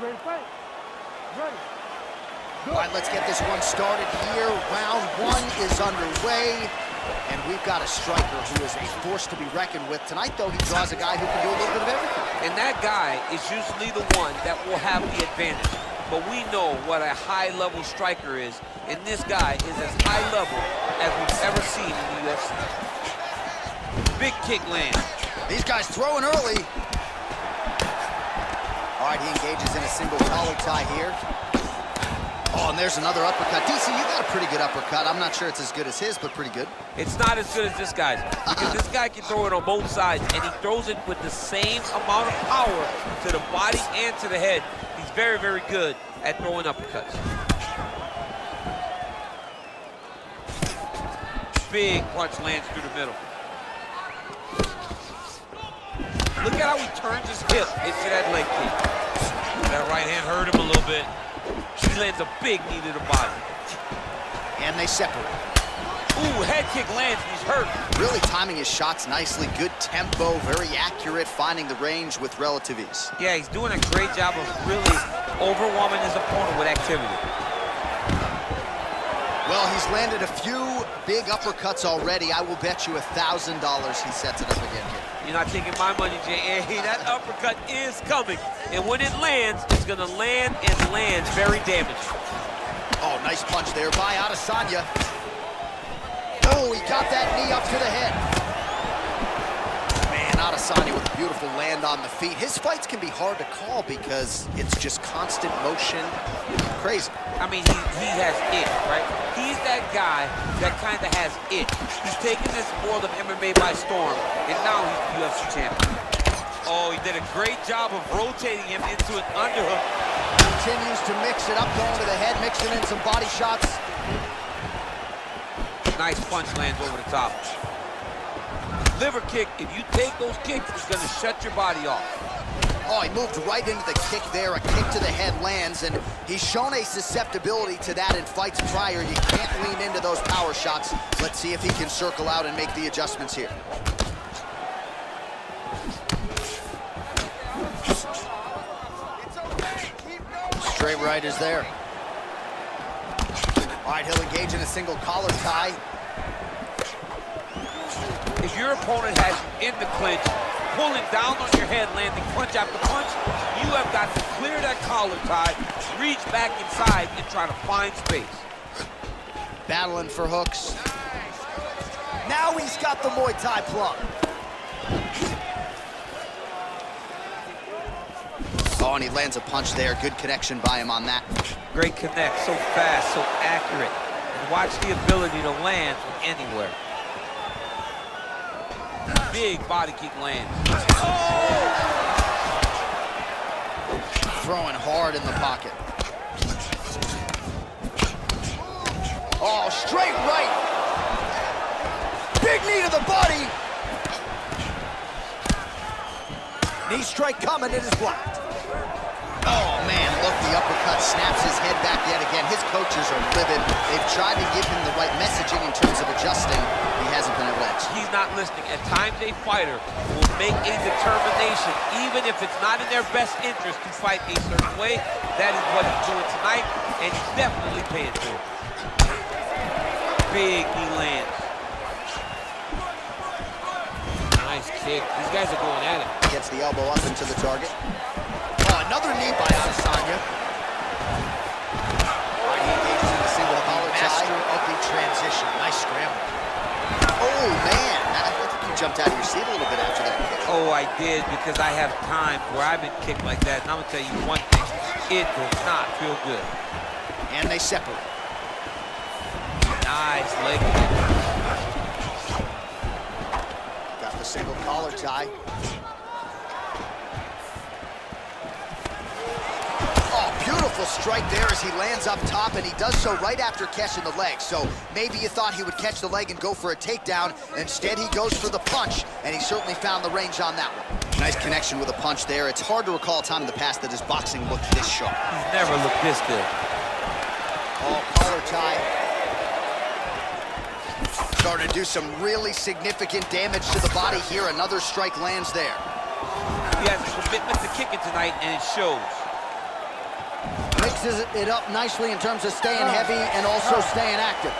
All right, let's get this one started here. Round one is underway. And we've got a striker who is a force to be reckoned with. Tonight, though, he draws a guy who can do a little bit of everything. And that guy is usually the one that will have the advantage. But we know what a high-level striker is, and this guy is as high level as we've ever seen in the UFC. Big kick lands. These guys throwing early. All right, he engages in a single collar tie here. Oh, and there's another uppercut. DC, you got a pretty good uppercut. I'm not sure it's as good as his, but pretty good. It's not as good as this guy's, because this guy can throw it on both sides, and he throws it with the same amount of power to the body and to the head. He's very, very good at throwing uppercuts. Big punch lands through the middle. Look at how he turns his hip into that leg kick. That right hand hurt him a little bit. He lands a big knee to the body. And they separate. Ooh, head kick lands, he's hurt. Really timing his shots nicely. Good tempo, very accurate, finding the range with relative ease. Yeah, he's doing a great job of really overwhelming his opponent with activity. Well, he's landed a few big uppercuts already. I will bet you $1,000 he sets it up again here. You're not taking my money, Jay. Hey, that uppercut is coming. And when it lands, it's gonna land and land very damaging. Oh, nice punch there by Adesanya. Oh, he got that knee up to the head. Man, Adesanya with a beautiful land on the feet. His fights can be hard to call because it's just constant motion. Crazy. I mean, he has it, right? He's that guy that kind of has it. He's taken this world of MMA by storm, and now he's the UFC champion. Oh, he did a great job of rotating him into an underhook. Continues to mix it up, going to the head, mixing in some body shots. Nice punch lands over the top. Liver kick, if you take those kicks, it's gonna shut your body off. Oh, he moved right into the kick there. A kick to the head lands, and he's shown a susceptibility to that in fights prior. You can't lean into those power shots. Let's see if he can circle out and make the adjustments here. Straight right is there. All right, he'll engage in a single collar tie. If your opponent has you in the clinch, pulling down on your head, landing punch after punch, you have got to clear that collar tie, reach back inside, and try to find space. Battling for hooks. Now he's got the Muay Thai plug. Oh, and he lands a punch there. Good connection by him on that. Great connect, so fast, so accurate. And watch the ability to land from anywhere. Big body kick lands. Oh! Throwing hard in the pocket. Oh, straight right. Big knee to the body. Knee strike coming, it is blocked. Oh, man, look, the uppercut snaps his head back yet again. His coaches are livid. They've tried to give him the right messaging in terms of adjusting. He hasn't been able to execute. He's not listening. At times, a fighter will make a determination, even if it's not in their best interest to fight a certain way. That is what he's doing tonight, and he's definitely paying for it. Big knee lands. Nice kick. These guys are going at it. Gets the elbow up into the target. Oh, another knee by Adesanya. Right, he engages in the single collar tie. Master of the transition. Nice scramble. Oh, man. I think you jumped out of your seat a little bit after that kick. Oh, I did, because I have times where I've been kicked like that, and I'm gonna tell you one thing, it does not feel good. And they separate. Nice leg kick. Got the single collar tie. Beautiful strike there as he lands up top, and he does so right after catching the leg. So maybe you thought he would catch the leg and go for a takedown. Instead, he goes for the punch, and he certainly found the range on that one. Nice connection with a punch there. It's hard to recall a time in the past that his boxing looked this sharp. He's never looked this good. Oh, collar tie. Starting to do some really significant damage to the body here. Another strike lands there. He has a commitment to kicking tonight, and it shows. Mixes it up nicely in terms of staying heavy and also staying active.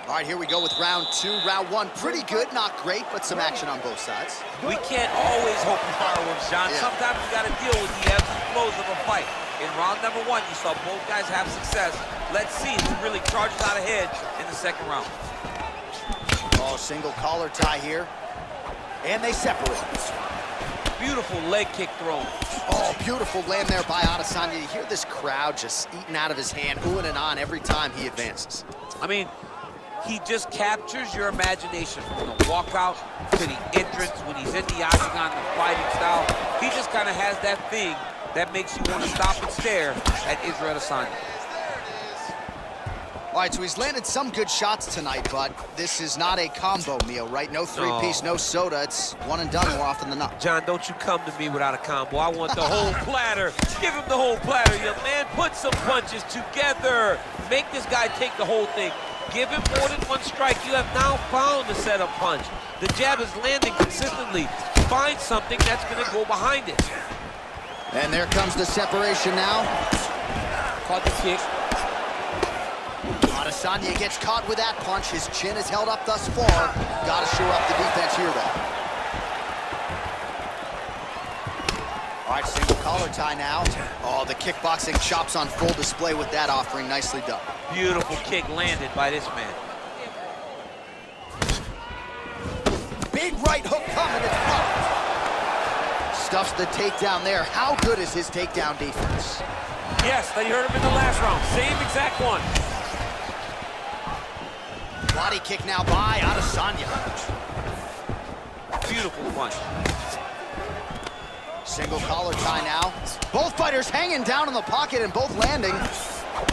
All right, here we go with round two. Round one, pretty good, not great, but some action on both sides. We can't always hope for fireworks, John. Yeah. Sometimes you got to deal with the ebbs and flows of a fight. In round number one, you saw both guys have success. Let's see who really charges out ahead in the second round. Oh, single collar tie here. And they separate. Beautiful leg kick thrown. Oh, beautiful land there by Adesanya. You hear this crowd just eating out of his hand, oohing and on every time he advances. I mean, he just captures your imagination from the walkout to the entrance when he's in the octagon, the fighting style. He just kind of has that thing that makes you want to stop and stare at Israel Adesanya. All right, so he's landed some good shots tonight, but this is not a combo meal, right? No three-piece, no soda. It's one and done more often than not. John, don't you come to me without a combo. I want the whole platter. Give him the whole platter, young man. Put some punches together. Make this guy take the whole thing. Give him more than one strike. You have now found the setup punch. The jab is landing consistently. Find something that's going to go behind it. And there comes the separation now. Caught the kick. Adesanya gets caught with that punch. His chin is held up thus far. Got to shore up the defense here, though. All right, single collar tie now. Oh, the kickboxing chops on full display with that offering. Nicely done. Beautiful kick landed by this man. Big right hook coming. It's blocked. Stuffs the takedown there. How good is his takedown defense? Yes, you heard him in the last round. Same exact one. Body kick now by Adesanya. Beautiful punch. Single collar tie now. Both fighters hanging down in the pocket and both landing.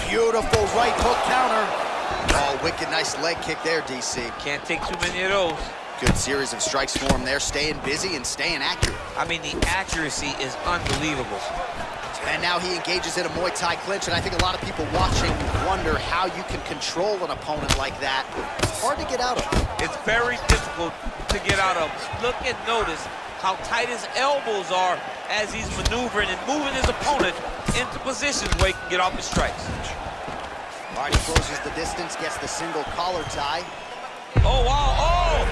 Beautiful right hook counter. Oh, wicked nice leg kick there, DC. Can't take too many of those. Good series of strikes for him there, staying busy and staying accurate. I mean, the accuracy is unbelievable. And now he engages in a Muay Thai clinch, and I think a lot of people watching wonder how you can control an opponent like that. It's hard to get out of. It's very difficult to get out of. Look and notice how tight his elbows are as he's maneuvering and moving his opponent into positions where he can get off his strikes. All right, he closes the distance, gets the single collar tie. Oh, wow, oh!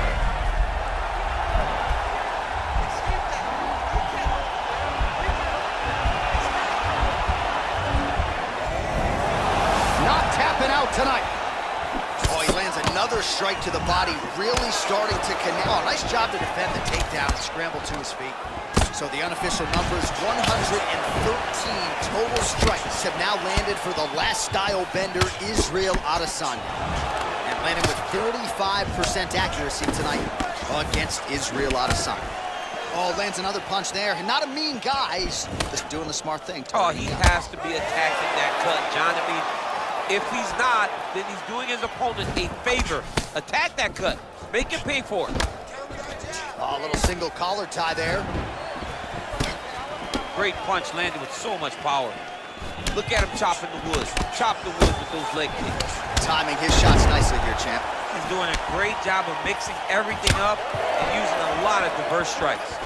Not tapping out tonight. Oh, he lands another strike to the body, really starting to connect. Oh, nice job to defend the takedown and scramble to his feet. So the unofficial numbers, 113 total strikes have now landed for the last style bender, Israel Adesanya. And landing with 35% accuracy tonight against Israel Adesanya. Oh, lands another punch there. Not a mean guy, he's just doing the smart thing. Oh, he has to be attacking that cut, John. I mean, if he's not, then he's doing his opponent a favor. Attack that cut. Make him pay for it. Oh, a little single collar tie there. Great punch landed with so much power. Look at him chopping the wood. Chop the wood with those leg kicks. Timing his shots nicely here, champ. He's doing a great job of mixing everything up and using a lot of diverse strikes.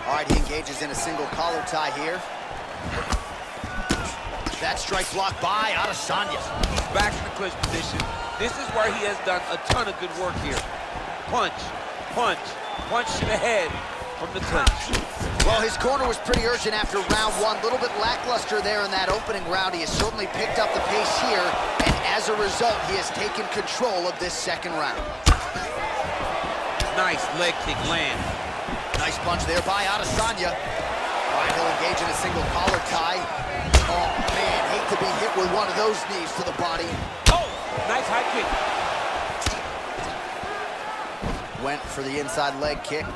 All right, he engages in a single collar tie here. That strike blocked by Adesanya. He's back in the clinch position. This is where he has done a ton of good work here. Punch, punch, punch to the head from the clinch. Well, his corner was pretty urgent after round one. A little bit lackluster there in that opening round. He has certainly picked up the pace here, and as a result, he has taken control of this second round. Nice leg kick land. Nice punch there by Adesanya. All right, he'll engage in a single collar tie. Oh, man, hate to be hit with one of those knees to the body. Oh, nice high kick. Went for the inside leg kick.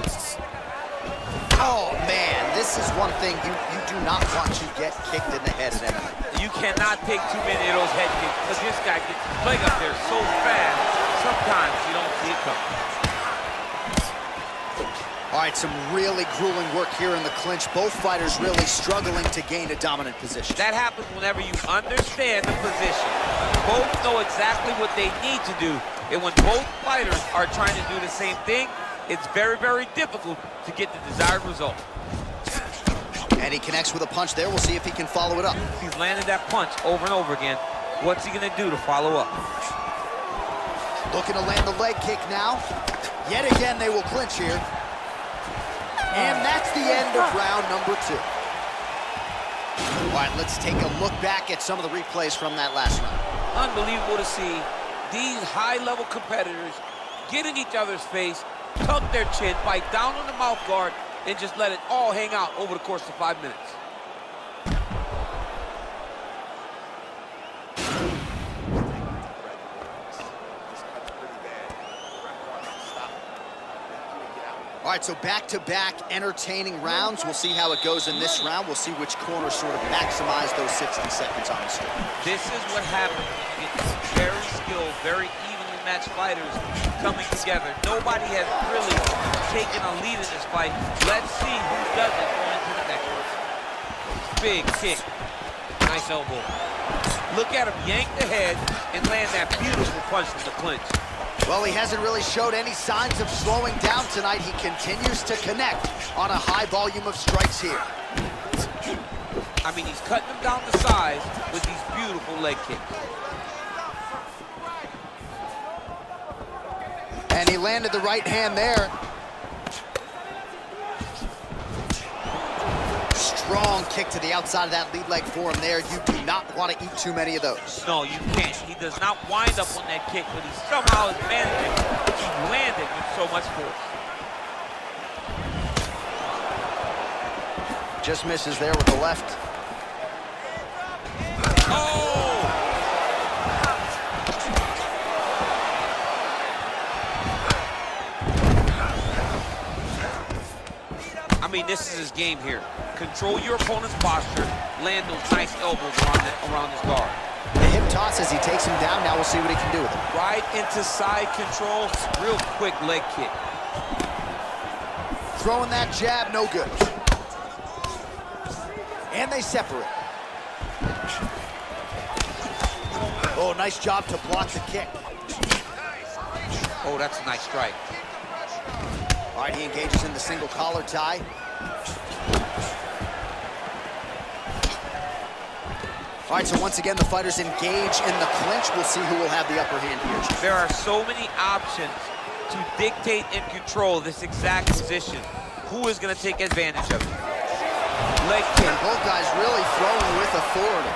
Oh, man, this is one thing you do not want to get kicked in the head at MMA. You cannot take too many of those head kicks because this guy gets his leg up there so fast, sometimes you don't see it coming. All right, some really grueling work here in the clinch. Both fighters really struggling to gain a dominant position. That happens whenever you understand the position. Both know exactly what they need to do, and when both fighters are trying to do the same thing, it's very, very difficult to get the desired result. And he connects with a punch there. We'll see if he can follow it up. He's landed that punch over and over again. What's he gonna do to follow up? Looking to land the leg kick now. Yet again, they will clinch here. And that's the end of round number 2. All right, let's take a look back at some of the replays from that last round. Unbelievable to see these high-level competitors get in each other's face, tuck their chin, bite down on the mouth guard, and just let it all hang out over the course of 5 minutes. All right, so back-to-back entertaining rounds. We'll see how it goes in this round. We'll see which corner sort of maximize those 60 seconds on the screen. This is what happens when you get very skilled, very evenly matched fighters coming together. Nobody has really taken a lead in this fight. Let's see who does it going into the next one. Big kick. Nice elbow. Look at him yank the head and land that beautiful punch from the clinch. Well, he hasn't really showed any signs of slowing down tonight. He continues to connect on a high volume of strikes here. I mean, he's cutting them down to size with these beautiful leg kicks. And he landed the right hand there. Strong kick to the outside of that lead leg for him there. You do not want to eat too many of those. No, you can't. He does not wind up on that kick, but he somehow is managing to land it with so much force. Just misses there with the left. Oh! I mean, this is his game here. Control your opponent's posture, land those nice elbows around his guard. The hip toss as he takes him down. Now we'll see what he can do with it. Right into side control, real quick leg kick. Throwing that jab, no good. And they separate. Oh, nice job to block the kick. Oh, that's a nice strike. All right, he engages in the single collar tie. All right, so once again, the fighters engage in the clinch. We'll see who will have the upper hand here. There are so many options to dictate and control this exact position. Who is going to take advantage of it? Leg kick. And both guys really throwing with authority.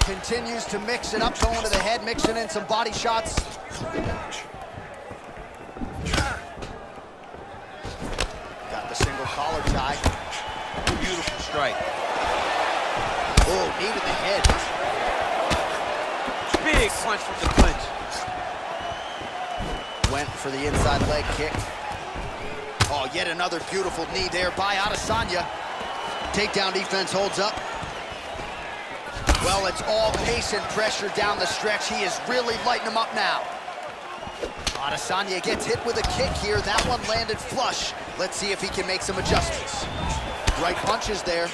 Continues to mix it up, going to the head, mixing in some body shots. Got the single collar tie. Beautiful strike. Oh, knee to the head. Big punch from the clinch. Went for the inside leg kick. Oh, yet another beautiful knee there by Adesanya. Takedown defense holds up. Well, it's all pace and pressure down the stretch. He is really lighting him up now. Adesanya gets hit with a kick here. That one landed flush. Let's see if he can make some adjustments. Right punches there.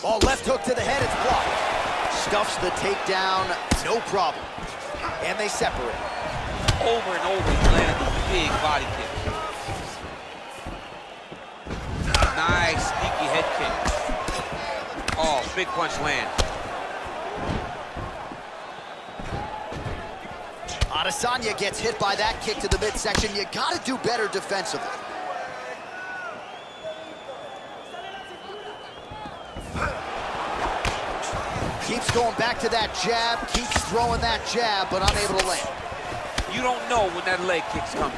Oh, left hook to the head, it's blocked. Stuffs the takedown, no problem. And they separate. Over and over, he landed a big body kick. Nice, sneaky head kick. Oh, big punch land. Adesanya gets hit by that kick to the midsection. You gotta do better defensively. Keeps going back to that jab, keeps throwing that jab, but unable to land. You don't know when that leg kick's coming.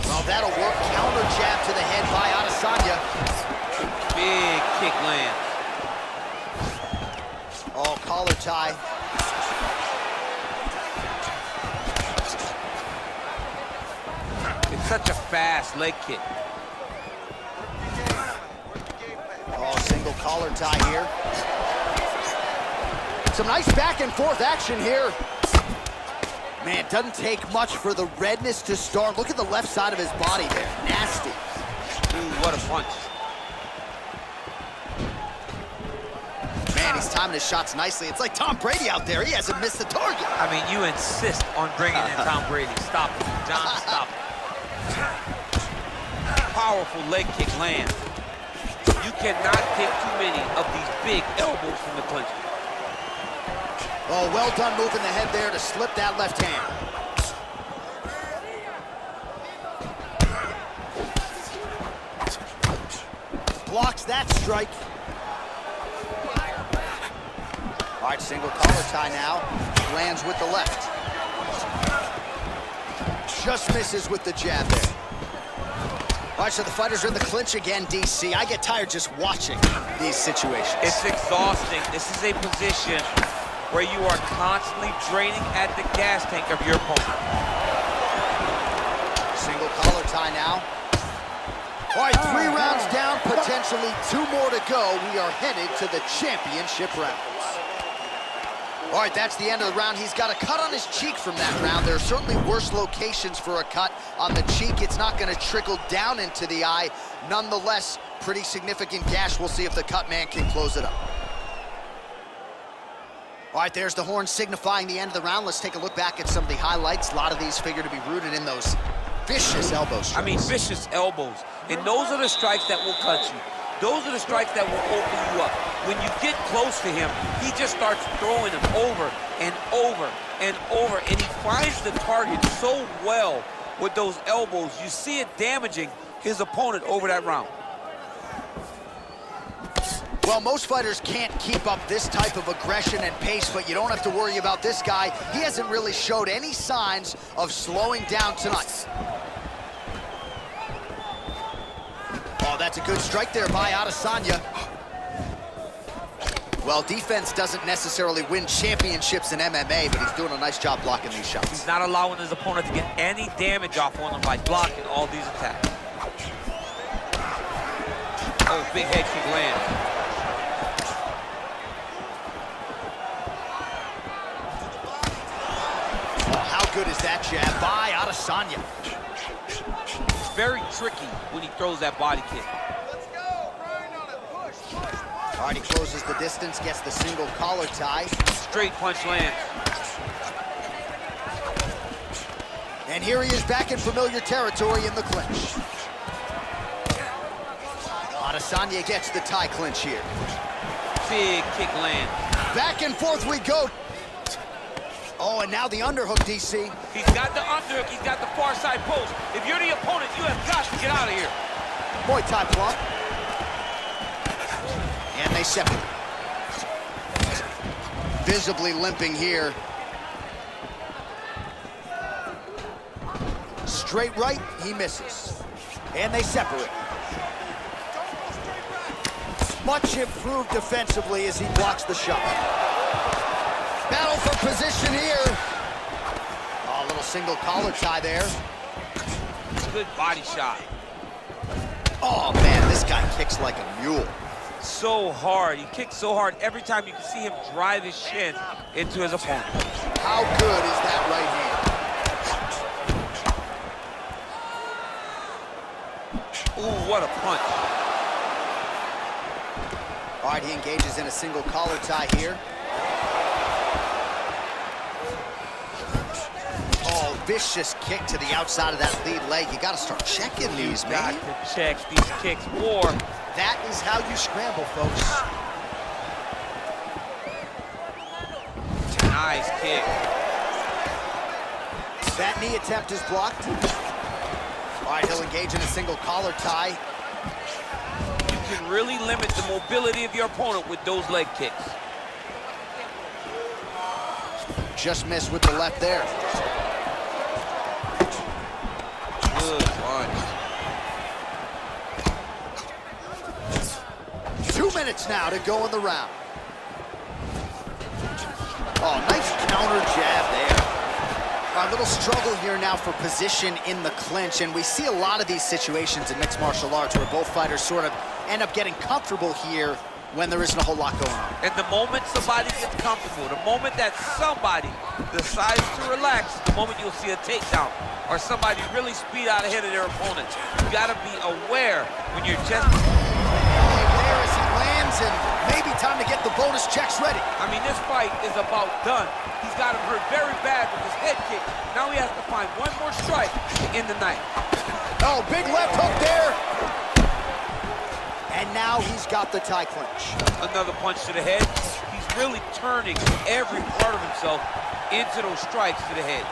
Well, that'll work. Counter jab to the head by Adesanya. Big kick lands. Oh, collar tie. It's such a fast leg kick. collar tie here. Some nice back and forth action here. Man, doesn't take much for the redness to start. Look at the left side of his body there. Nasty. Ooh, what a punch. Man, he's timing his shots nicely. It's like Tom Brady out there. He hasn't missed the target. I mean, you insist on bringing in Tom Brady. Stop it, John, stop it. Powerful leg kick lands. You cannot take too many of these big elbows from the clinch. Oh, well done moving the head there to slip that left hand. Blocks that strike. All right, single collar tie now. Lands with the left. Just misses with the jab there. All right, so the fighters are in the clinch again, DC. I get tired just watching these situations. It's exhausting. This is a position where you are constantly draining at the gas tank of your opponent. Single collar tie now. All right, 3 rounds down, potentially 2 more to go. We are headed to the championship rounds. All right, that's the end of the round. He's got a cut on his cheek from that round. There are certainly worse locations for a cut on the cheek. It's not going to trickle down into the eye. Nonetheless, pretty significant gash. We'll see if the cut man can close it up. All right, there's the horn signifying the end of the round. Let's take a look back at some of the highlights. A lot of these figure to be rooted in those vicious elbow strikes. I mean, vicious elbows. And those are the strikes that will cut you. Those are the strikes that will open you up. When you get close to him, he just starts throwing them over and over and over, and he finds the target so well with those elbows. You see it damaging his opponent over that round. Well, most fighters can't keep up this type of aggression and pace, but you don't have to worry about this guy. He hasn't really showed any signs of slowing down tonight. Oh, that's a good strike there by Adesanya. Well, defense doesn't necessarily win championships in MMA, but he's doing a nice job blocking these shots. He's not allowing his opponent to get any damage off on him by blocking all these attacks. Oh, big head kick lands. Oh, how good is that jab by Adesanya? It's very tricky when he throws that body kick. All right, he closes the distance, gets the single collar tie. Straight punch lands. And here he is back in familiar territory in the clinch. Adesanya gets the tie clinch here. Big kick lands. Back and forth we go. Oh, and now the underhook, DC. He's got the underhook, he's got the far side post. If you're the opponent, you have got to get out of here. Muay Thai plump. And they separate. Visibly limping here. Straight right, he misses. And they separate. Much improved defensively as he blocks the shot. Battle for position here. Oh, a little single collar tie there. Good body shot. Oh, man, this guy kicks like a mule. So hard. He kicks so hard every time you can see him drive his shin into his opponent. How good is that right hand? Ooh, what a punch. All right, he engages in a single collar tie here. Oh, vicious kick to the outside of that lead leg. You got to start checking these, man. You got to check these kicks more. That is how you scramble, folks. Nice kick. That knee attempt is blocked. All right, he'll engage in a single collar tie. You can really limit the mobility of your opponent with those leg kicks. Just missed with the left there. Good punch. 2 minutes now to go in the round. Oh, nice counter jab there. A little struggle here now for position in the clinch, and we see a lot of these situations in mixed martial arts where both fighters sort of end up getting comfortable here when there isn't a whole lot going on. And the moment somebody gets comfortable, the moment that somebody decides to relax, the moment you'll see a takedown or somebody really speed out ahead of their opponent. You gotta be aware when you're just... There as he lands, and maybe time to get the bonus checks ready. I mean, this fight is about done. He's got him hurt very bad with his head kick. Now he has to find one more strike to end the night. Oh, big left hook there. And now he's got the tie clinch. Another punch to the head. He's really turning every part of himself into those strikes to the head.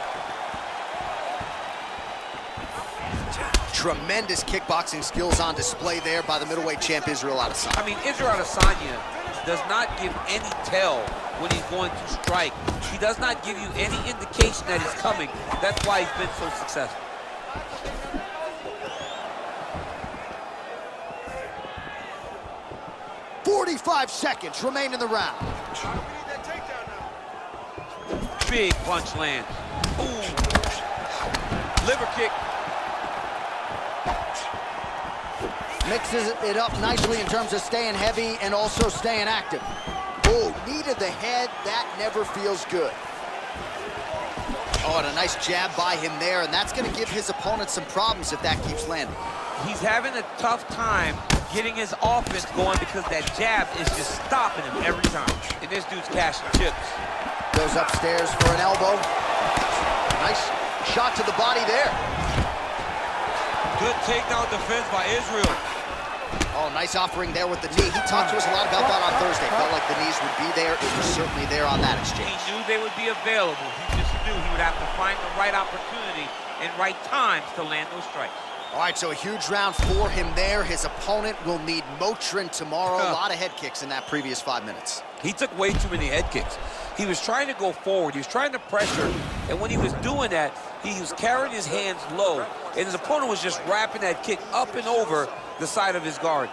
Tremendous kickboxing skills on display there by the middleweight champ Israel Adesanya. I mean, Israel Adesanya does not give any tell when he's going to strike. He does not give you any indication that he's coming. That's why he's been so successful. "45 seconds remain in the round." Big punch lands. Ooh. Liver kick. Mixes it up nicely in terms of staying heavy and also staying active. Oh, knee to the head, that never feels good. Oh, and a nice jab by him there, and that's gonna give his opponent some problems if that keeps landing. He's having a tough time getting his offense going because that jab is just stopping him every time. And this dude's cashing chips. Goes upstairs for an elbow. Nice shot to the body there. Good takedown defense by Israel. Oh, nice offering there with the knee. He talked to us a lot about that on Thursday. Felt like the knees would be there. It was certainly there on that exchange. He knew they would be available. He just knew he would have to find the right opportunity and right times to land those strikes. All right, so a huge round for him there. His opponent will need Motrin tomorrow. A lot of head kicks in that previous 5 minutes. He took way too many head kicks. He was trying to go forward. He was trying to pressure. And when he was doing that, he was carrying his hands low. And his opponent was just wrapping that kick up and over the side of his guard.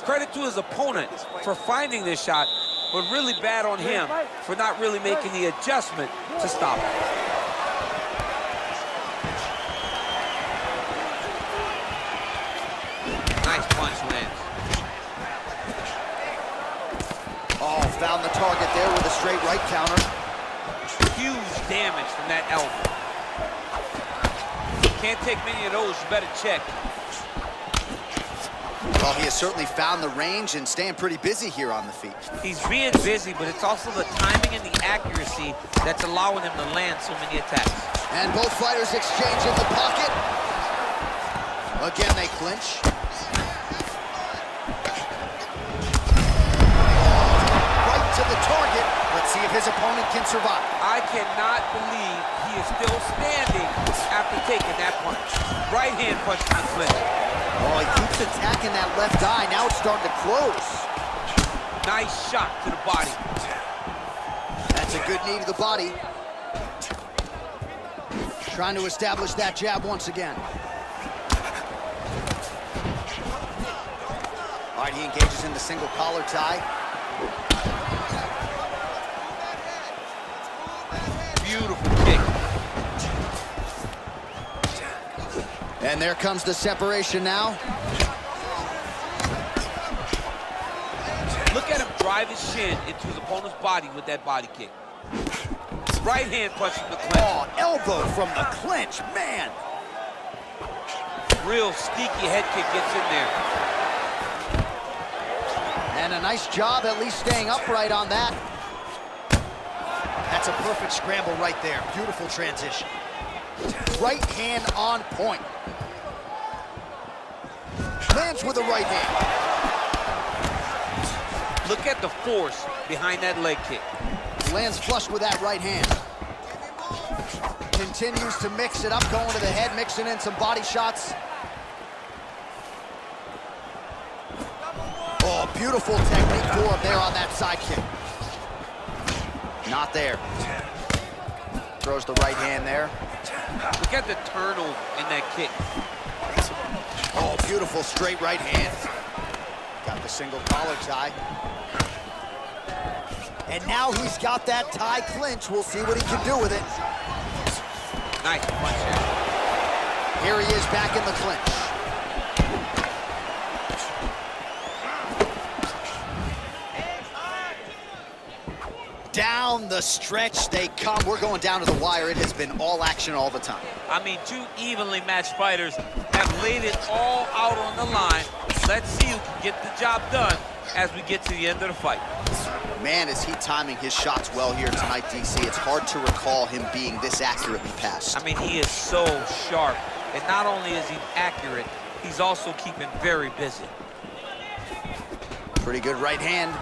Credit to his opponent for finding this shot, but really bad on him for not really making the adjustment to stop it. Nice punch lands. Oh, found the target there with a straight right counter. Huge damage from that elbow. Can't take many of those, you better check. Well, he has certainly found the range and staying pretty busy here on the feet. He's being busy, but it's also the timing and the accuracy that's allowing him to land so many attacks. And both fighters exchange in the pocket. Again, they clinch. Right to the target. Let's see if his opponent can survive. I cannot believe he is still standing after taking that punch. Right hand punch to the clinch. Oh, he keeps attacking that left eye. Now it's starting to close. Nice shot to the body. That's a good knee to the body. Trying to establish that jab once again. All right, he engages in the single collar tie. Beautiful kick. And there comes the separation now. Look at him drive his shin into his opponent's body with that body kick. Right hand punch from the clinch. Oh, elbow from the clinch, man. Real sneaky head kick gets in there. And a nice job at least staying upright on that. That's a perfect scramble right there. Beautiful transition. Right hand on point. Lands with the right hand. Look at the force behind that leg kick. Lands flush with that right hand. Continues to mix it up, going to the head, mixing in some body shots. Oh, beautiful technique for him there on that side kick. Not there. Throws the right hand there. Look at the turnover in that kick. Oh, beautiful straight right hand. Got the single collar tie. And now he's got that tie clinch. We'll see what he can do with it. Nice punch here. Here he is back in the clinch. Down the stretch they come. We're going down to the wire. It has been all action all the time. I mean, two evenly matched fighters have laid it all out on the line. Let's see who can get the job done as we get to the end of the fight. Man, is he timing his shots well here tonight, DC. It's hard to recall him being this accurately passed. I mean, he is so sharp. And not only is he accurate, he's also keeping very busy. Pretty good right hand.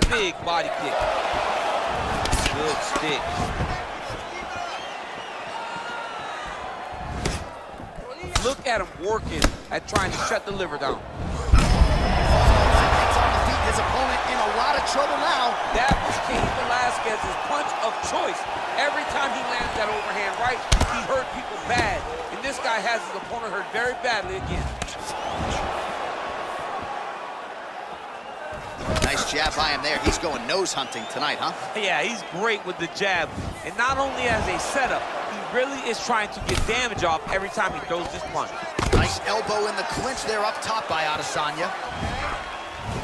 Big body kick. Good stick. Look at him working at trying to shut the liver down. His opponent in a lot of trouble now. That was Cain Velasquez's punch of choice. Every time he lands that overhand right, he hurt people bad. And this guy has his opponent hurt very badly again. Nice jab by him there. He's going nose hunting tonight, huh? Yeah, he's great with the jab. And not only as a setup, he really is trying to get damage off every time he throws this punch. Nice elbow in the clinch there up top by Adesanya.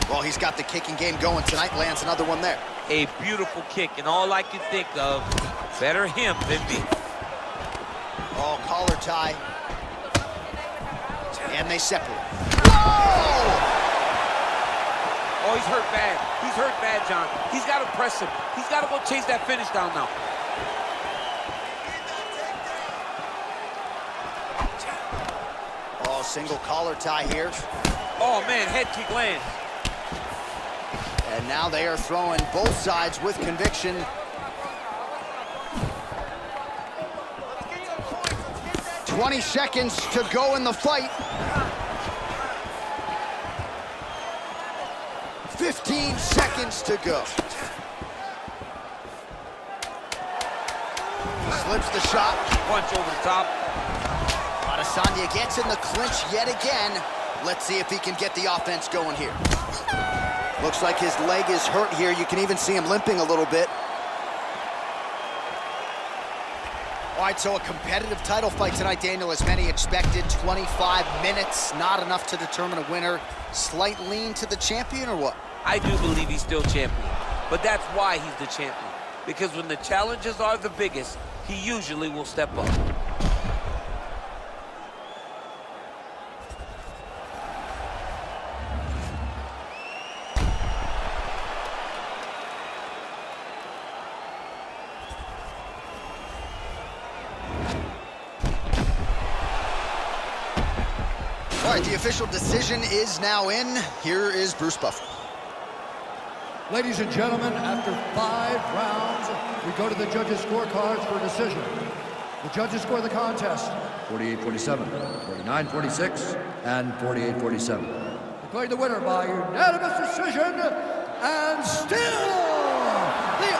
Well, he's got the kicking game going tonight. Lands another one there. A beautiful kick, and all I can think of, better him than me. Oh, collar tie. And they separate. Whoa! Oh, he's hurt bad. He's hurt bad, John. He's got to press him. He's got to go chase that finish down now. Oh, single collar tie here. Oh, man, head kick lands. And now they are throwing both sides with conviction. "20 seconds to go in the fight. 15 seconds to go. Slips the shot. Punch over the top. Adesanya gets in the clinch yet again. Let's see if he can get the offense going here. Looks like his leg is hurt here. You can even see him limping a little bit. All right, so a competitive title fight tonight, Daniel, as many expected. 25 minutes, not enough to determine a winner. Slight lean to the champion, or what? I do believe he's still champion, but that's why he's the champion. Because when the challenges are the biggest, he usually will step up. All right, the official decision is now in. Here is Bruce Buffer. Ladies and gentlemen, after 5 rounds, we go to the judges' scorecards for a decision. The judges score the contest 48-47, 49-46, and 48-47. Declared the winner by unanimous decision, and still the